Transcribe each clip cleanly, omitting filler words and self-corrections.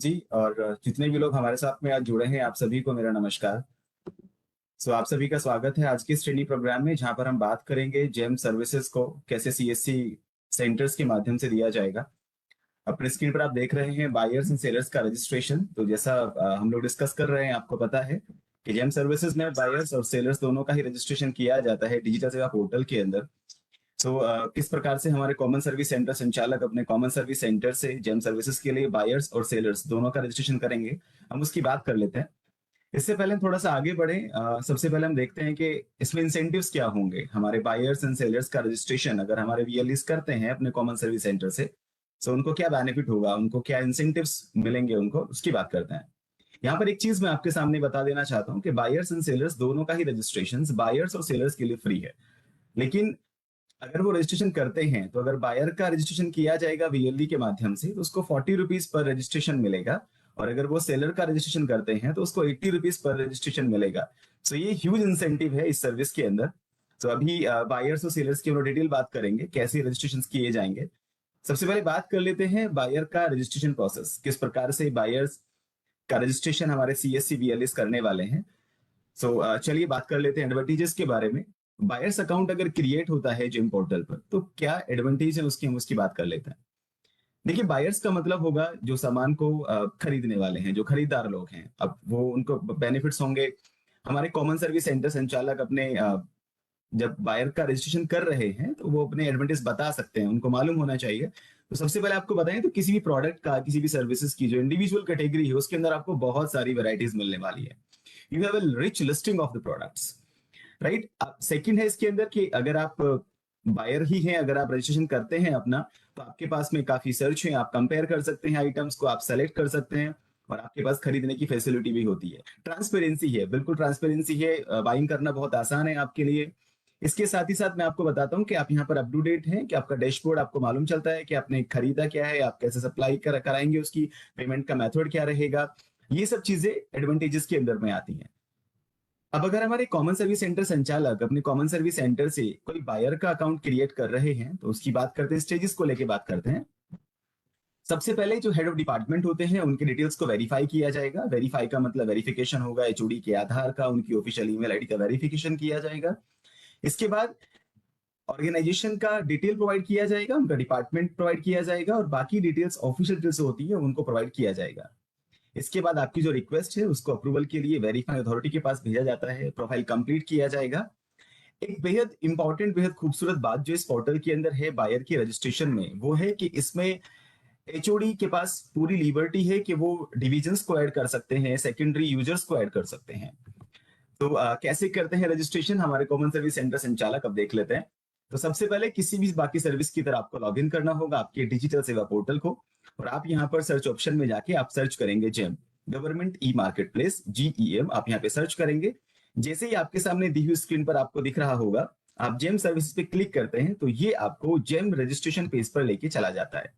जी और जितने भी लोग हमारे साथ में आज जुड़े हैं, आप सभी को मेरा नमस्कार। आप सभी का स्वागत है आज के इस ट्रेनिंग प्रोग्राम में, जहां पर हम बात करेंगे जेम सर्विसेज को कैसे सीएससी सेंटर्स के माध्यम से दिया जाएगा। अपने स्क्रीन पर आप देख रहे हैं बायर्स एंड सेलर्स का रजिस्ट्रेशन। तो जैसा हम लोग डिस्कस कर रहे हैं, आपको पता है कि जेम सर्विसेज में बायर्स और सेलर्स दोनों का ही रजिस्ट्रेशन किया जाता है डिजिटल सेवा पोर्टल के अंदर। किस प्रकार से हमारे कॉमन सर्विस सेंटर संचालक अपने कॉमन सर्विस सेंटर से जेम सर्विसेज के लिए बायर्स और सेलर्स दोनों का रजिस्ट्रेशन करेंगे, हम उसकी बात कर लेते हैं। इससे पहले हम थोड़ा सा आगे बढ़े, सबसे पहले हम देखते हैं कि इसमें इंसेंटिव्स क्या होंगे। हमारे बायर्स एंड सेलर्स का रजिस्ट्रेशन अगर हमारे वीएलईस करते हैं अपने कॉमन सर्विस सेंटर से, तो उनको क्या बेनिफिट होगा, उनको क्या इंसेंटिव्स मिलेंगे, उनको उसकी बात करते हैं। यहाँ पर एक चीज मैं आपके सामने बता देना चाहता हूँ कि बायर्स एंड सेलर्स दोनों का ही रजिस्ट्रेशन बायर्स और सेलर्स के लिए फ्री है। लेकिन अगर वो रजिस्ट्रेशन करते हैं, तो अगर बायर का रजिस्ट्रेशन किया जाएगा वीएलई के माध्यम से, तो उसको 40 रुपीज पर रजिस्ट्रेशन मिलेगा। और अगर वो सेलर का रजिस्ट्रेशन करते हैं, तो उसको 80 रुपीज पर रजिस्ट्रेशन मिलेगा। ये ह्यूज इंसेंटिव है इस सर्विस के अंदर। अभी बायर्स और सेलर्स की हम लोग डिटेल बात करेंगे कैसे रजिस्ट्रेशन किए जाएंगे। सबसे पहले बात कर लेते हैं बायर का रजिस्ट्रेशन प्रोसेस, किस प्रकार से बायर्स का रजिस्ट्रेशन हमारे सीएससी वीएलईस करने वाले हैं। चलिए बात कर लेते हैं एडवांटेजेस के बारे में। बायर्स अकाउंट अगर क्रिएट होता है जिम पोर्टल पर, तो क्या एडवांटेज है उसकी, हम उसकी बात कर लेते हैं। देखिए, बायर्स का मतलब होगा जो सामान को खरीदने वाले हैं, जो खरीदार लोग हैं। अब वो उनको बेनिफिट्स होंगे। हमारे कॉमन सर्विस सेंटर संचालक अपने जब बायर का रजिस्ट्रेशन कर रहे हैं, तो वो अपने एडवांटेज बता सकते हैं, उनको मालूम होना चाहिए। तो सबसे पहले आपको बताएं, तो किसी भी प्रोडक्ट का, किसी भी सर्विसेज की जो इंडिविजुअल कैटेगरी है, उसके अंदर आपको बहुत सारी वेराइटीज मिलने वाली है। You have a rich listing of the products, right. Second है इसके अंदर कि अगर आप बायर ही हैं, अगर आप रजिस्ट्रेशन करते हैं अपना, तो आपके पास में काफी सर्च है, आप कंपेयर कर सकते हैं आइटम्स को, आप सेलेक्ट कर सकते हैं, और आपके पास खरीदने की फैसिलिटी भी होती है। ट्रांसपेरेंसी है, बिल्कुल ट्रांसपेरेंसी है, बाइंग करना बहुत आसान है आपके लिए। इसके साथ ही साथ मैं आपको बताता हूँ कि आप यहाँ पर अप टू डेट हैं, कि आपका डैशबोर्ड आपको मालूम चलता है कि आपने खरीदा क्या है, आप कैसे सप्लाई कराएंगे, उसकी पेमेंट का मेथड क्या रहेगा। ये सब चीजें एडवांटेजेस के अंदर में आती हैं। अब अगर हमारे कॉमन सर्विस सेंटर संचालक अपने कॉमन सर्विस सेंटर से कोई बायर का अकाउंट क्रिएट कर रहे हैं, तो उसकी बात करते हैं, स्टेजेस को लेके बात करते हैं। सबसे पहले जो हेड ऑफ डिपार्टमेंट होते हैं, उनके डिटेल्स को वेरीफाई किया जाएगा। वेरीफाई का मतलब वेरिफिकेशन होगा, एचओडी के आधार का, उनकी ऑफिशियल ईमेल आईडी का वेरिफिकेशन किया जाएगा। इसके बाद ऑर्गेनाइजेशन का डिटेल प्रोवाइड किया जाएगा, उनका डिपार्टमेंट प्रोवाइड किया जाएगा, और बाकी डिटेल्स ऑफिशियल डिटेल्स होती है उनको प्रोवाइड किया जाएगा। इसके बाद आपकी जो रिक्वेस्ट है, उसको अप्रूवल के लिए वेरीफाई अथॉरिटी के पास भेजा जाता है, प्रोफाइल कंप्लीट किया जाएगा। एक बेहद इंपॉर्टेंट, बेहद खूबसूरत बात जो इस पोर्टल के अंदर है बायर की रजिस्ट्रेशन में, वो है कि इसमें एचओडी के पास पूरी लिबर्टी है कि वो डिविजन्स को ऐड कर सकते हैं, सेकेंडरी यूजर्स को ऐड कर सकते हैं। कैसे करते हैं रजिस्ट्रेशन हमारे कॉमन सर्विस सेंटर संचालक, अब देख लेते हैं। तो सबसे पहले किसी भी बाकी सर्विस की तरह आपको लॉगिन करना होगा आपके डिजिटल सेवा पोर्टल को, और आप यहाँ पर सर्च ऑप्शन में जाके आप सर्च करेंगे GeM government e market place, GEM, आप यहाँ पे सर्च करेंगे। जैसे ही आपके सामने दी हुई स्क्रीन पर आपको दिख रहा होगा, आप जेम सर्विस पे क्लिक करते हैं, तो ये आपको जेम रजिस्ट्रेशन पेज पर लेके चला जाता है।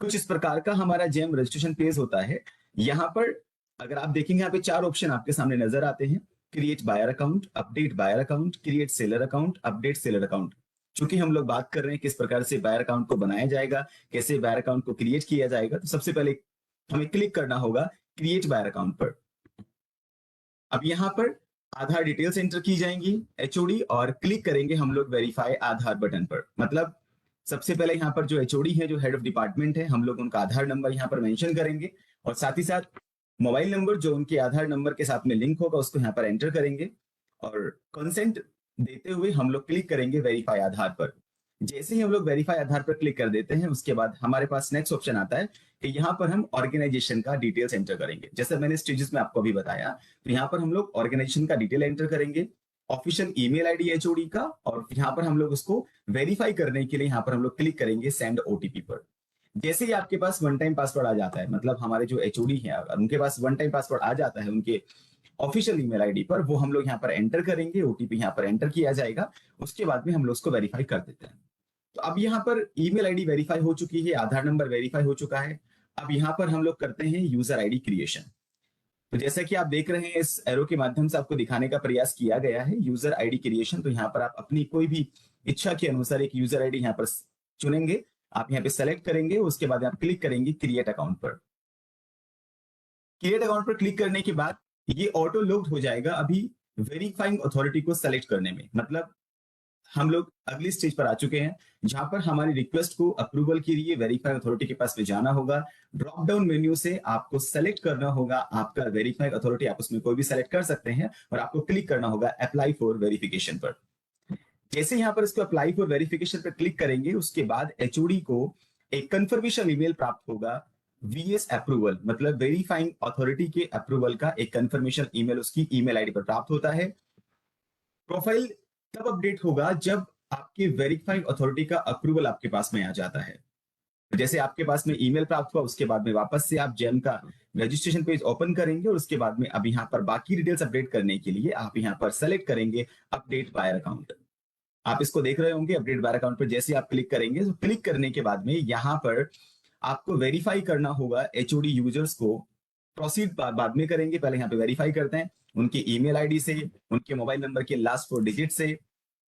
कुछ इस प्रकार का हमारा जेम रजिस्ट्रेशन पेज होता है। यहाँ पर अगर आप देखेंगे, यहाँ पे 4 ऑप्शन आपके सामने नजर आते हैं। Create buyer account, update buyer account, create seller account, update seller account. चूंकि हम लोग बात कर रहे हैं किस प्रकार से बायर अकाउंट को बनाया जाएगा, कैसे बायर अकाउंट को क्रिएट किया जाएगा, तो सबसे पहले हमें क्लिक करना होगा क्रिएट बायर अकाउंट पर। अब यहाँ पर आधार डिटेल्स एंटर की जाएंगी एचओडी, और क्लिक करेंगे हम लोग वेरीफाई आधार बटन पर। मतलब सबसे पहले यहाँ पर जो एचओडी है, जो हेड ऑफ डिपार्टमेंट है, हम लोग उनका आधार नंबर यहाँ पर मेंशन करेंगे, और साथ ही साथ मोबाइल नंबर जो उनके आधार नंबर के साथ में लिंक होगा, उसको यहाँ पर एंटर करेंगे, और कंसेंट देते हुए हम लोग क्लिक करेंगे वेरीफाई आधार पर। जैसे ही हम लोग वेरीफाई आधार पर क्लिक कर देते हैं, उसके बाद हमारे पास नेक्स्ट ऑप्शन आता है कि यहाँ पर हम ऑर्गेनाइजेशन का डिटेल्स एंटर करेंगे। जैसे मैंने स्टेजेस में आपको अभी बताया, तो यहाँ पर हम लोग ऑर्गेनाइजेशन का डिटेल एंटर करेंगे, ऑफिशियल ईमेल आईडी एचओडी का, और यहाँ पर हम लोग उसको वेरीफाई करने के लिए यहाँ पर हम लोग क्लिक करेंगे सेंड ओटीपी पर। जैसे ही आपके पास वन टाइम पासवर्ड आ जाता है, मतलब हमारे जो एचओडी है, अगर उनके पास वन टाइम पासवर्ड आ जाता है उनके ऑफिशियल ईमेल आईडी पर, वो हम लोग यहाँ पर एंटर करेंगे, ओटीपी यहाँ पर एंटर किया जाएगा। उसके बाद में हम लोग उसको वेरीफाई कर देते हैं। तो अब यहाँ पर ईमेल आईडी वेरीफाई हो चुकी है, आधार नंबर वेरीफाई हो चुका है। अब यहाँ पर हम लोग करते हैं यूजर आईडी क्रिएशन। तो जैसा कि आप देख रहे हैं, इस एरो के माध्यम से आपको दिखाने का प्रयास किया गया है यूजर आईडी क्रिएशन। तो यहाँ पर आप अपनी कोई भी इच्छा के अनुसार एक यूजर आईडी यहाँ पर चुनेंगे, आप यहाँ पे सेलेक्ट करेंगे, उसके बाद आप क्लिक करेंगे क्रिएट अकाउंट पर। क्रिएट अकाउंट पर क्लिक करने के बाद ये ऑटो लॉग्ड हो जाएगा अभी वेरीफाइंग अथॉरिटी को सेलेक्ट करने में। मतलब हम लोग अगली स्टेज पर आ चुके हैं जहां पर हमारी रिक्वेस्ट को अप्रूवल के लिए वेरीफाई अथॉरिटी के पास में जाना होगा। ड्रॉप डाउन मेन्यू से आपको सेलेक्ट करना होगा आपका वेरीफाई अथॉरिटी, आप उसमें कोई भी सेलेक्ट कर सकते हैं और आपको क्लिक करना होगा अप्लाई फॉर वेरिफिकेशन पर। जैसे यहाँ पर इसको अप्लाई फॉर वेरिफिकेशन पर क्लिक करेंगे उसके बाद एचओडी को एक कंफर्मेशन ईमेल प्राप्त होगा वीएस अप्रूवल, मतलब वेरीफाइंग अथॉरिटी के अप्रूवल का एक कंफर्मेशन ईमेल उसकी ईमेल आईडी पर प्राप्त होता है। प्रोफाइल तब अपडेट होगा जब आपके वेरीफाइंग अथॉरिटी का अप्रूवल आपके पास में आ जाता है। जैसे आपके पास में ईमेल प्राप्त हुआ उसके बाद में वापस से आप जेम का रजिस्ट्रेशन पेज ओपन करेंगे और उसके बाद में अब यहाँ पर बाकी डिटेल्स अपडेट करने के लिए आप यहाँ पर सेलेक्ट करेंगे अपडेट बायर अकाउंट। आप इसको देख रहे होंगे अपडेट बायर अकाउंट पर जैसे आप क्लिक करेंगे तो क्लिक करने के बाद में यहाँ पर आपको वेरीफाई करना होगा एचओडी यूजर्स को। प्रोसीड बाद में करेंगे, पहले यहाँ पे वेरीफाई करते हैं उनकी ईमेल आईडी से, उनके मोबाइल नंबर के लास्ट 4 डिजिट से,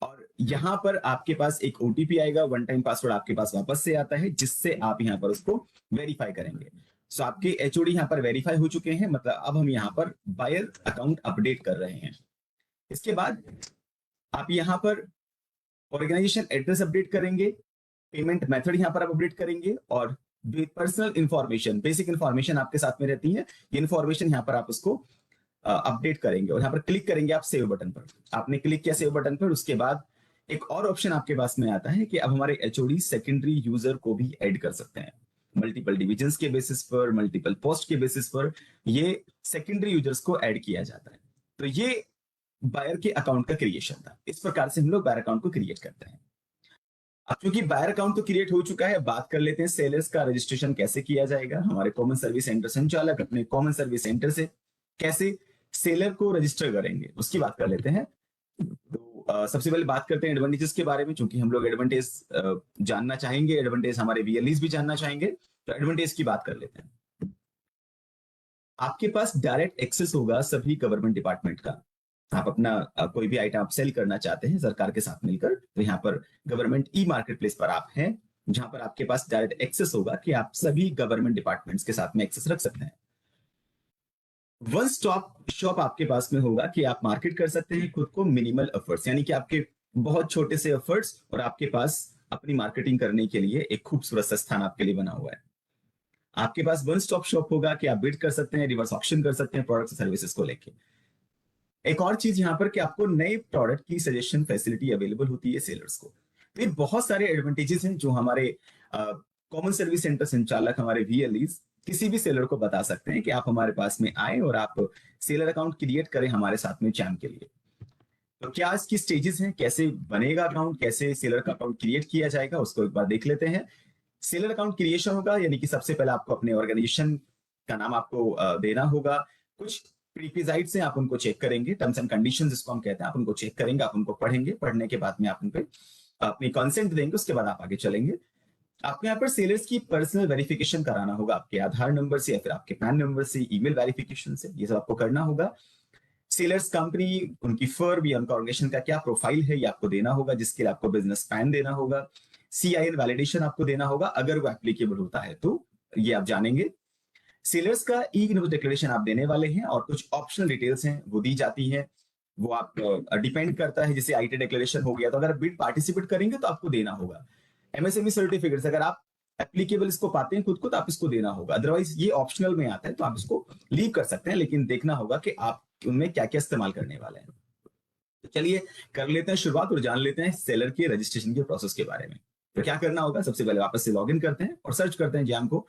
और यहाँ पर आपके पास एक ओटीपी आएगा, वन टाइम पासवर्ड आपके पास वापस से आता है जिससे आप यहाँ पर उसको वेरीफाई करेंगे। सो आपके एचओडी यहाँ पर वेरीफाई हो चुके हैं, मतलब अब हम यहाँ पर बायर अकाउंट अपडेट कर रहे हैं। इसके बाद आप यहाँ पर ऑर्गेनाइजेशन एड्रेस अपडेट करेंगे, पेमेंट मेथड यहाँ पर आप अपडेट करेंगे और पर्सनल इंफॉर्मेशन, बेसिक इंफॉर्मेशन आपके साथ में रहती है, ये इंफॉर्मेशन यहाँ पर आप उसको अपडेट करेंगे और यहाँ पर क्लिक करेंगे आप सेव बटन पर। आपने क्लिक किया सेव बटन पर, उसके बाद एक और ऑप्शन आपके पास में आता है कि अब हमारे एचओडी सेकेंडरी यूजर को भी ऐड कर सकते हैं। मल्टीपल डिविजन्स के बेसिस पर, मल्टीपल पोस्ट के बेसिस पर ये सेकेंडरी यूजर्स को ऐड किया जाता है। तो ये बायर के अकाउंट का क्रिएशन था। इस प्रकार से हम लोग बायर अकाउंट को क्रिएट करते हैं। अब क्योंकि बायर अकाउंट तो क्रिएट हो चुका है, बात कर लेते हैं सेलर्स का रजिस्ट्रेशन कैसे किया जाएगा। हमारे कॉमन सर्विस सेंटर संचालक अपने कॉमन सर्विस सेंटर से कैसे सेलर को रजिस्टर करेंगे उसकी बात कर लेते हैं। तो सबसे पहले बात करते हैं एडवांटेजेस के बारे में, क्योंकि हम लोग एडवांटेज जानना चाहेंगे, एडवांटेज हमारे वीएलईज भी जानना चाहेंगे, तो एडवांटेज की बात कर लेते हैं। आपके पास डायरेक्ट एक्सेस होगा सभी गवर्नमेंट डिपार्टमेंट का। आप अपना कोई भी आइटम आप सेल करना चाहते हैं सरकार के साथ मिलकर, तो यहाँ पर गवर्नमेंट ई मार्केट प्लेस पर आप हैं, जहां पर आपके पास डायरेक्ट एक्सेस होगा कि आप सभी गवर्नमेंट डिपार्टमेंट्स के साथ में एक्सेस रख सकते हैं। वन स्टॉप शॉप आपके पास में होगा कि आप मार्केट कर सकते हैं खुद को मिनिमल एफर्ट्स, यानी कि आपके बहुत छोटे से एफर्ट्स और आपके पास अपनी मार्केटिंग करने के लिए एक खूबसूरत सा स्थान आपके लिए बना हुआ है। आपके पास वन स्टॉप शॉप होगा कि आप बिड कर सकते हैं, रिवर्स ऑक्शन कर सकते हैं प्रोडक्ट्स और सर्विसेज को लेके। एक और चीज यहाँ पर कि आपको नए प्रोडक्ट की सजेशन फैसिलिटी अवेलेबल होती है सेलर्स को। तो ये बहुत सारे एडवांटेजेस हैं जो हमारे कॉमन सर्विस सेंटर संचालक, हमारे वीएलईज किसी भी सेलर को बता सकते हैं कि आप हमारे पास में आए और आप सेलर अकाउंट क्रिएट करें हमारे साथ में चैम के लिए। तो क्या इसकी स्टेजेस हैं, कैसे बनेगा अकाउंट, कैसे सेलर का अकाउंट क्रिएट किया जाएगा, उसको एक बार देख लेते हैं। सेलर अकाउंट क्रिएशन होगा, यानी कि सबसे पहले आपको अपने ऑर्गेनाइजेशन का नाम आपको देना होगा। कुछ प्रीक्विजाइट्स हैं, आप उनको चेक करेंगे, टर्म्स एंड कंडीशंस जिसको हम कहते हैं, आप उनको चेक करेंगे, आप उनको पढ़ेंगे, पढ़ने के बाद में आप उन पे अपनी कंसेंट देंगे, उसके बाद आप आगे चलेंगे। आपको यहाँ पर सेलर्स की पर्सनल वेरिफिकेशन कराना होगा, आपके आधार नंबर से या फिर आपके पैन नंबर से, ईमेल वेरिफिकेशन से, ये सब आपको करना होगा। सेलर्स कंपनी, उनकी फर्म या उनका ऑर्गेनाइजेशन का क्या प्रोफाइल है ये आपको देना होगा, जिसके लिए आपको बिजनेस पैन देना होगा। सीआईएन वैलिडेशन आपको देना होगा अगर वो एप्लीकेबल होता है तो, ये आप जानेंगे। सेलर्स का ई इनवॉइस डिक्लेरेशन आप देने वाले हैं और कुछ ऑप्शनल डिटेल्स हैं वो दी जाती हैं, वो आप डिपेंड करता है। जैसे आईटी डिक्लेरेशन हो गया, तो अगर बिड पार्टिसिपेट करेंगे तो आपको देना होगा। एमएसएमई सर्टिफिकेट्स अगर आप एप्लीकेबल इसको पाते हैं खुद को तो आप इसको देना होगा, अदरवाइज ये ऑप्शनल में आता है तो आप इसको लीव कर सकते हैं, लेकिन देखना होगा कि आप उनमें क्या क्या इस्तेमाल करने वाले हैं। तो चलिए कर लेते हैं शुरुआत और जान लेते हैं सेलर के रजिस्ट्रेशन के प्रोसेस के बारे में। तो क्या करना होगा, सबसे पहले वापस से लॉग इन करते हैं और सर्च करते हैं जैम को,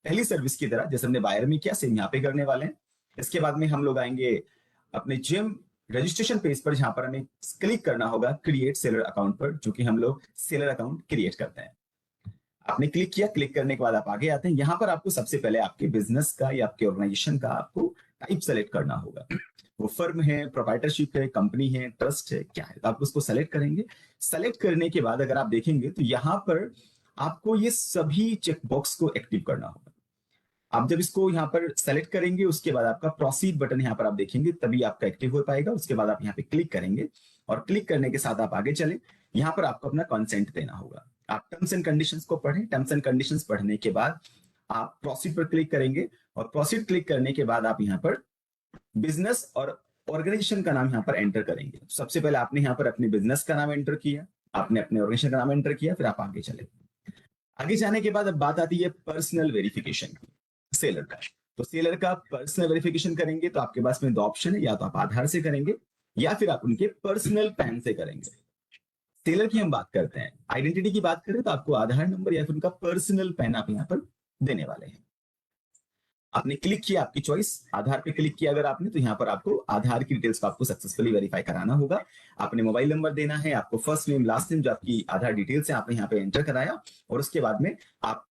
पहली सर्विस की तरह जैसे हमने बायर में किया सेम यहाँ पे करने वाले हैं। इसके बाद में हम लोग आएंगे अपने जेम रजिस्ट्रेशन पेज पर, जहां पर हमें क्लिक करना होगा क्रिएट सेलर अकाउंट पर, जो कि हम लोग सेलर अकाउंट क्रिएट करते हैं। आपने क्लिक किया, क्लिक करने के बाद आप आगे आते हैं। यहाँ पर आपको सबसे पहले आपके बिजनेस का या आपके ऑर्गेनाइजेशन का आपको टाइप सेलेक्ट करना होगा, वो फर्म है, प्रोप्राइटरशिप है, कंपनी है, ट्रस्ट है, क्या है, तो आप उसको सेलेक्ट करेंगे। सेलेक्ट करने के बाद अगर आप देखेंगे तो यहाँ पर आपको ये सभी चेकबॉक्स को एक्टिव करना होगा। आप जब इसको यहाँ पर सेलेक्ट करेंगे उसके बाद आपका प्रोसीड बटन यहाँ पर आप देखेंगे, तभी आपका एक्टिव हो पाएगा। उसके बाद आप यहाँ पे क्लिक करेंगे और क्लिक करने के साथ आप आगे चले। यहाँ पर आपको अपना कंसेंट देना होगा। आप टर्म्स एंड कंडीशंस को पढ़ें, टर्म्स एंड कंडीशंस पढ़ने के बाद आप प्रोसीड पर क्लिक करेंगे और प्रोसीड क्लिक करने के बाद आप यहाँ पर बिजनेस और ऑर्गेनाइजेशन का नाम यहाँ पर एंटर करेंगे। सबसे पहले आपने यहाँ पर अपने बिजनेस का नाम एंटर किया, आपने अपने ऑर्गेनाइजेशन का नाम एंटर किया, फिर आप आगे चले। आगे जाने के बाद अब बात आती है पर्सनल वेरिफिकेशन की, सेलर का। तो सेलर का पर्सनल वेरिफिकेशन करेंगे तो आपके पास में दो ऑप्शन है, या तो आप आधार से करेंगे या फिर आप उनके पर्सनल पैन से करेंगे। सेलर की हम बात करते हैं, आइडेंटिटी की बात करें तो आपको आधार नंबर या फिर उनका पर्सनल पैन आप यहाँ पर देने वाले हैं। आपने क्लिक किया, आपकी चॉइस, आधार पे क्लिक किया अगर आपने, तो यहाँ पर आपको आधार की डिटेल्स को आपको सक्सेसफुली वेरीफाई कराना होगा। आपने मोबाइल नंबर देना है, आपको फर्स्ट नेम लास्ट नेम जो आपकी आधार डिटेल्स है आपने यहाँ पे एंटर कराया, और उसके बाद में आप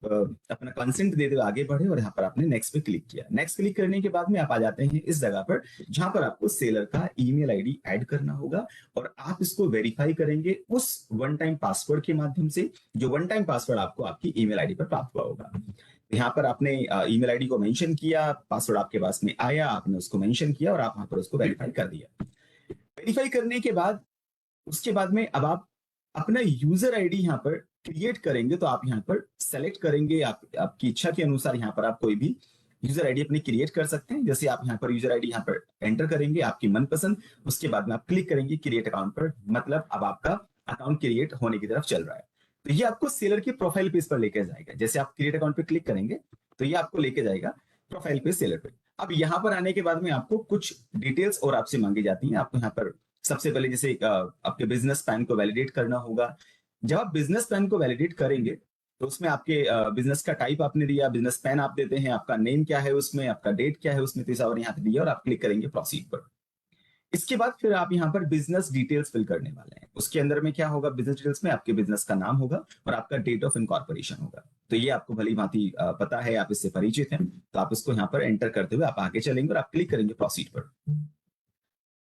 अपना कंसेंट देते हुए आगे बढ़े और यहाँ पर आपने नेक्स्ट पे क्लिक किया। नेक्स्ट क्लिक करने के बाद में आप आ जाते हैं इस जगह पर जहां पर आपको सेलर का ईमेल आईडी ऐड करना होगा, और आप इसको वेरीफाई करेंगे उस वन टाइम पासवर्ड के माध्यम से, जो वन टाइम पासवर्ड आपको आपकी ईमेल आईडी पर प्राप्त हुआ होगा। यहाँ पर आपने ईमेल आईडी को मेंशन किया, पासवर्ड आपके पास में आया, आपने उसको मेंशन किया और आप यहाँ पर उसको वेरीफाई कर दिया। वेरीफाई करने के बाद उसके बाद में अब आप अपना यूजर आईडी यहाँ पर क्रिएट करेंगे, तो आप यहाँ पर सेलेक्ट करेंगे, आपकी इच्छा के अनुसार यहाँ पर आप कोई भी यूजर आईडी अपनी क्रिएट कर सकते हैं। जैसे आप यहाँ पर यूजर आईडी यहाँ पर एंटर करेंगे आपकी मनपसंद, उसके बाद में आप क्लिक करेंगे क्रिएट अकाउंट पर, मतलब अब आपका अकाउंट क्रिएट होने की तरफ चल रहा है। तो ये आपको सेलर के प्रोफाइल पेज पर लेकर जाएगा। जैसे आप क्रिएट अकाउंट पे क्लिक करेंगे तो ये आपको लेके जाएगा प्रोफाइल पेज सेलर पे। अब यहाँ पर आने के बाद में आपको कुछ डिटेल्स और आपसे मांगी जाती हैं। आपको यहाँ पर सबसे पहले जैसे आपके बिजनेस प्लान को वैलिडेट करना होगा। जब आप बिजनेस प्लान को वैलिडेट करेंगे तो उसमें आपके बिजनेस का टाइप आपने दिया, बिजनेस प्लान आप देते हैं, आपका नेम क्या है उसमें, आपका डेट क्या है उसमें, तो यहाँ पे दिया और आप क्लिक करेंगे प्रोसीड पर। इसके बाद फिर आप यहाँ पर बिजनेस डिटेल्स फिल करने वाले हैं। उसके अंदर में क्या होगा, बिजनेस डिटेल्स में आपके बिजनेस का नाम होगा और आपका डेट ऑफ इनकॉर्पोरेशन होगा। तो ये आपको भली भांति पता है, आप इससे परिचित हैं, तो आप इसको यहाँ पर एंटर करते हुए आप आगे चलेंगे और आप क्लिक करेंगे प्रोसीड पर।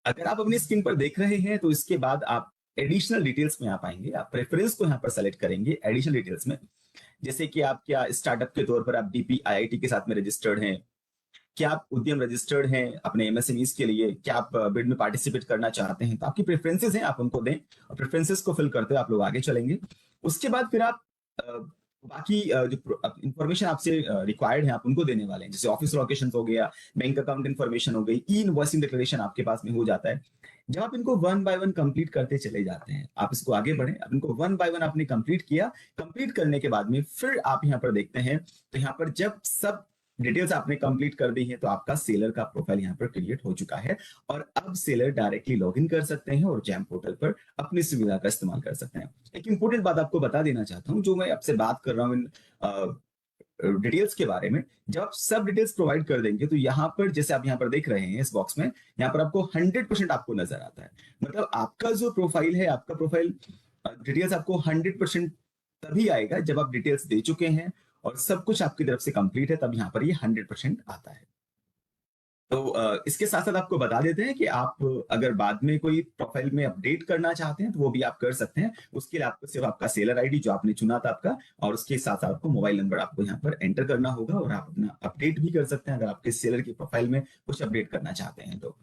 अगर आप अपनी स्क्रीन पर देख रहे हैं तो इसके बाद आप एडिशनल डिटेल्स में आप आएंगे, आप प्रेफरेंस को यहाँ पर सेलेक्ट करेंगे एडिशनल डिटेल्स में। जैसे कि आप क्या स्टार्टअप के तौर पर आप DPIIT के साथ में रजिस्टर्ड हैं, क्या आप उद्यम रजिस्टर्ड हैं अपने MSMEs के लिए, क्या आप बिड में पार्टिसिपेट करना चाहते हैं, तो आपकी प्रेफरेंसेस हैं आप उनको दें और प्रेफरेंसेस को फिल करते हुए आप लोग आगे चलेंगे। उसके बाद फिर आप बाकी जो इंफॉर्मेशन आपसे रिक्वायर्ड है आप उनको देने वाले हैं। जैसे ऑफिस लोकेशन हो गया, बैंक अकाउंट इन्फॉर्मेशन हो गई, ई इनवॉइसिंग डिक्लेरेशन आपके पास में हो जाता है। जब आप इनको वन बाय वन कंप्लीट करते चले जाते हैं, आप इसको आगे बढ़े, अब इनको वन बाय वन आपने कंप्लीट किया। कंप्लीट करने के बाद में फिर आप यहाँ पर देखते हैं, तो यहाँ पर जब सब डिटेल्स आपने कंप्लीट कर दी है तो आपका सेलर का प्रोफाइल यहाँ पर क्रिएट हो चुका है, और अब सेलर डायरेक्टली लॉगिन कर सकते हैं और जैम पोर्टल पर अपनी सुविधा का इस्तेमाल कर सकते हैं। एक इंपॉर्टेंट बात आपको बता देना चाहता हूँ, जो मैं आपसे बात कर रहा हूँ डिटेल्स के बारे में, जब आप सब डिटेल्स प्रोवाइड कर देंगे तो यहाँ पर जैसे आप यहाँ पर देख रहे हैं इस बॉक्स में, यहाँ पर आपको 100% आपको नजर आता है। मतलब आपका जो प्रोफाइल है, आपका प्रोफाइल डिटेल्स आपको 100% तभी आएगा जब आप डिटेल्स दे चुके हैं और सब कुछ आपकी तरफ से कंप्लीट है, तब यहाँ पर ये 100% आता है। तो इसके साथ साथ आपको बता देते हैं कि आप अगर बाद में कोई प्रोफाइल में अपडेट करना चाहते हैं तो वो भी आप कर सकते हैं। उसके लिए आपको सिर्फ आपका सेलर आईडी जो आपने चुना था आपका, और उसके साथ साथ आपको मोबाइल नंबर आपको यहाँ पर एंटर करना होगा, और आप अपना अपडेट भी कर सकते हैं अगर आपके सेलर की प्रोफाइल में कुछ अपडेट करना चाहते हैं तो।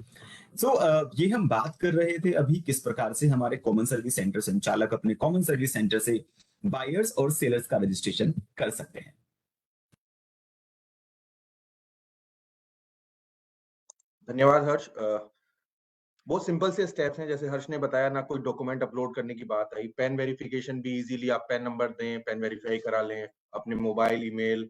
ये हम बात कर रहे थे अभी किस प्रकार से हमारे कॉमन सर्विस सेंटर संचालक अपने कॉमन सर्विस सेंटर से बायर्स और सेलर्स का रजिस्ट्रेशन कर सकते हैं। धन्यवाद हर्ष। बहुत सिंपल से स्टेप्स हैं, जैसे हर्ष ने बताया ना, कोई डॉक्यूमेंट अपलोड करने की बात आई, पैन वेरिफिकेशन भी इजीली आप पैन नंबर दें, पैन वेरीफाई करा लें अपने मोबाइल ईमेल,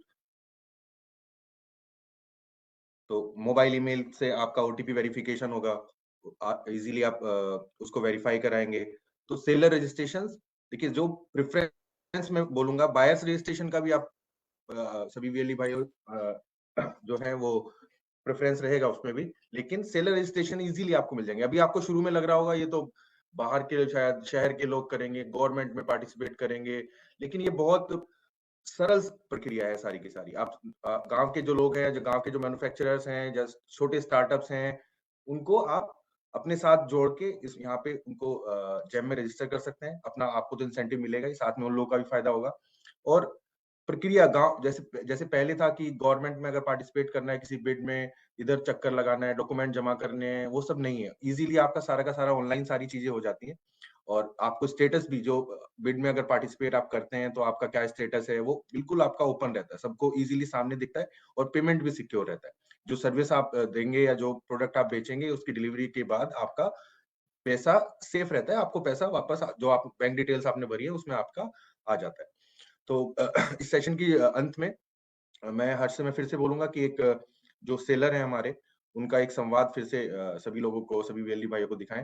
तो मोबाइल ईमेल से आपका OTP वेरिफिकेशन होगा, इजीली आप उसको वेरीफाई कराएंगे। तो सेलर रजिस्ट्रेशन, देखिए जो प्रेफरेंस में बोलूंगा, बायर्स रजिस्ट्रेशन का भी आप सभी वीएलई भाई जो है वो प्रेफरेंस रहेगा उसमें भी, लेकिन सेलर रजिस्ट्रेशन इजीली आपको मिल जाएंगे। अभी आपको शुरू में लग रहा होगा ये तो बाहर के शायद शहर के लोग करेंगे, गवर्नमेंट में पार्टिसिपेट करेंगे, लेकिन ये बहुत सरल प्रक्रिया है सारी की सारी। आप गांव के जो लोग हैं, जो गांव के जो मैन्युफैक्चरर्स हैं, जो छोटे स्टार्टअप्स हैं, उनको आप अपने साथ जोड़ के इस यहाँ पे उनको जैम में रजिस्टर कर सकते हैं। अपना आपको तो इंसेंटिव मिलेगा ही, साथ में उन लोगों का भी फायदा होगा। और प्रक्रिया गांव जैसे पहले था कि गवर्नमेंट में अगर पार्टिसिपेट करना है किसी बिड में, इधर चक्कर लगाना है, डॉक्यूमेंट जमा करने हैं, वो सब नहीं है। इजीली आपका सारा का सारा ऑनलाइन सारी चीजें हो जाती हैं। और आपको स्टेटस भी जो बिड में अगर पार्टिसिपेट आप करते हैं तो आपका क्या स्टेटस है वो बिल्कुल आपका ओपन रहता है, सबको इजीली सामने दिखता है और पेमेंट भी सिक्योर रहता है। जो सर्विस आप देंगे या जो प्रोडक्ट आप बेचेंगे उसकी डिलीवरी के बाद आपका पैसा सेफ रहता है, आपको पैसा वापस जो आप बैंक डिटेल्स आपने भरी है उसमें आपका आ जाता है। तो इस सेशन की अंत में मैं हर्ष से मैं फिर से बोलूंगा कि एक जो सेलर है हमारे उनका एक संवाद फिर से सभी लोगों को, सभी वीएलडी भाइयों को दिखाएं।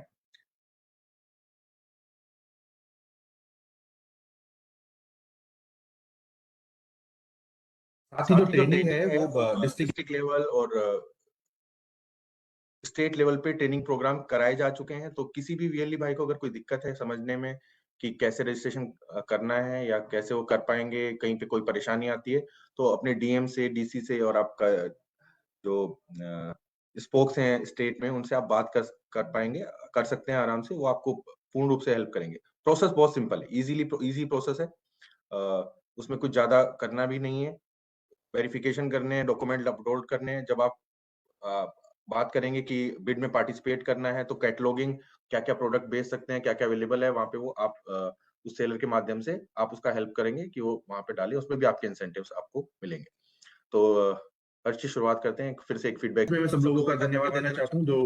साथ ही जो ट्रेनिंग है वो डिस्ट्रिक्ट लेवल और स्टेट लेवल पे ट्रेनिंग प्रोग्राम कराए जा चुके हैं। तो किसी भी वीएलडी भाई को अगर कोई दिक्कत है समझने में कि कैसे रजिस्ट्रेशन करना है या कैसे वो कर पाएंगे, कहीं पे कोई परेशानी आती है तो अपने डीएम से, डीसी से और आपका जो स्पोक्स हैं स्टेट में उनसे आप बात कर पाएंगे, कर सकते हैं आराम से, वो आपको पूर्ण रूप से हेल्प करेंगे। प्रोसेस बहुत सिंपल है, इजी प्रोसेस है, उसमें कुछ ज्यादा करना भी नहीं है। वेरिफिकेशन करने हैं, डॉक्यूमेंट अपलोड करने हैं। जब आप बात करेंगे कि बिड में पार्टिसिपेट करना है तो कैटलॉगिंग क्या क्या प्रोडक्ट बेच सकते हैं, क्या क्या अवेलेबल है वहाँ पे, वो आप उस सेलर के माध्यम से आप उसका हेल्प करेंगे कि वो वहाँ पे डाले, उसमें भी आपके इंसेंटिव्स आपको मिलेंगे। तो हर चीज शुरुआत करते हैं फिर से एक फीडबैक। मैं सब लोगों का धन्यवाद देना चाहता हूँ जो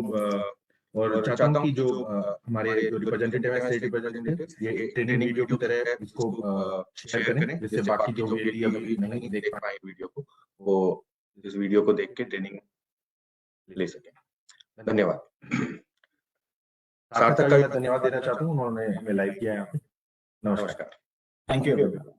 और चाहता हूँ कि जो हमारे जो रिप्रेजेंटेटिव है, स्टेट रिप्रेजेंटेटिव, ये ट्रेनिंग वीडियो की तरह इसको शेयर करें जिससे बाकी जो वीडियो अभी नहीं देख पाए वीडियो को, वो इस वीडियो को देख के ट्रेनिंग ले सकें। धन्यवाद। सार्थक का मैं धन्यवाद देना चाहता हूँ, उन्होंने हमें लाइव किया यहाँ पे। नमस्कार। Thank you.